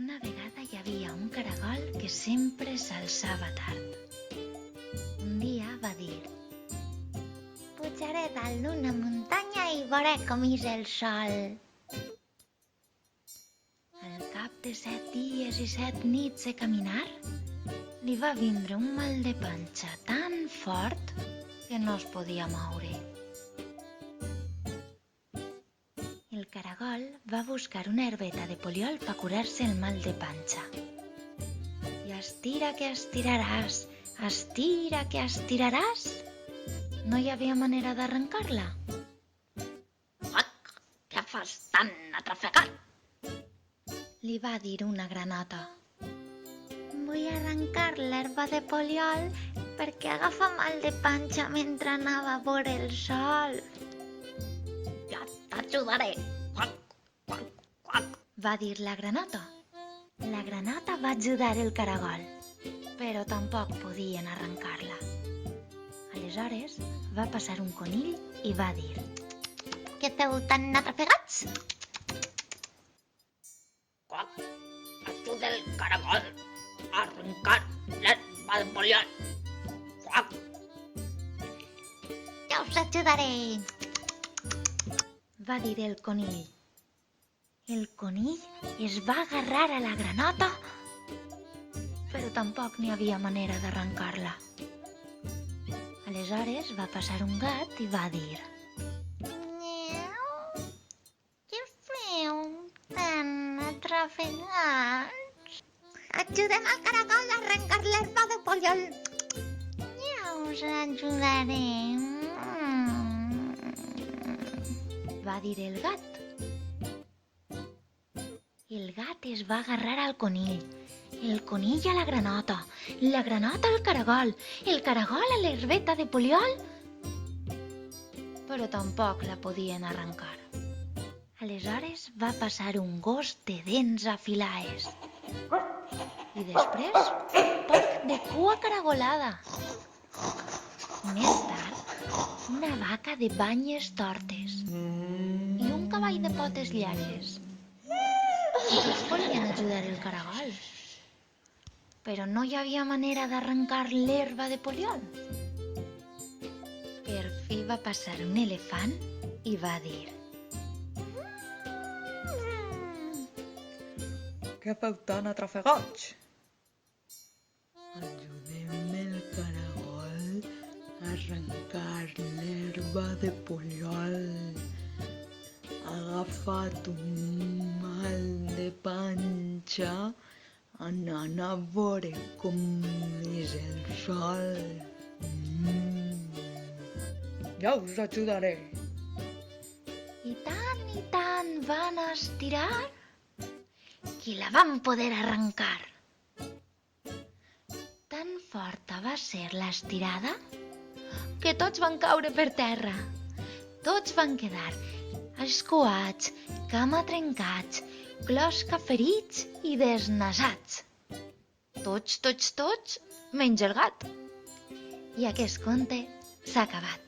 Una vegada hi havia un caragol que sempre s'alçava tard. Un dia va dir: «Pujaré dalt d'una muntanya i veuré com és el sol». Al cap de 7 dies i 7 nits de caminar, li va vindre un mal de panxa tan fort que no es podia moure. El caragol va buscar una herbeta de poliol per curar-se el mal de panxa. I estira que estiraràs, estira que estiraràs, no hi havia manera d'arrencar-la. Què fas tan atrafegat? Li va dir una granota. Vull arrencar l'herba de poliol perquè agafa mal de panxa mentre anava a veure el sol. Ja t'ajudaré. Va dir la granota. La granota va ajudar el caragol, però tampoc podien arrencar-la. Aleshores va passar un conill i va dir: Què esteu tan atrafegats? Ajuda el caragol a arrencar l'herba de poliol. Ja us ajudaré, va dir el conill. El conill es va agarrar a la granota, però tampoc n'hi havia manera d'arrencar-la. Aleshores va passar un gat i va dir: «Què feu tan atrafegats? Ajudem al caragol a arrencar l'herba de poliol. Ja us ajudaré», va dir el gat. El gat es va agarrar al conill, el conill a la granota al caragol, el caragol a l'herbeta de poliol, però tampoc la podien arrencar. Aleshores va passar un gos de dents afilades i després un porc de cua caragolada. Més tard, una vaca de banyes tortes i un cavall de potes llargues. Tots volien ajudar el caragol, però no hi havia manera d'arrencar l'herba de poliol. Per fi va passar un elefant i va dir: Què feu tan atrafegats? Ajudem el caragol a arrencar l'herba de poliol. Ha agafat un mal de panxa anant a veure com és el sol. Ja us ajudaré. I tant van estirar que la van poder arrencar. Tan forta va ser l'estirada que tots van caure per terra. Tots van quedar escuats, cama trencats, closca ferits i desnassats. Tots, menys el gat. I aquest conte s'ha acabat.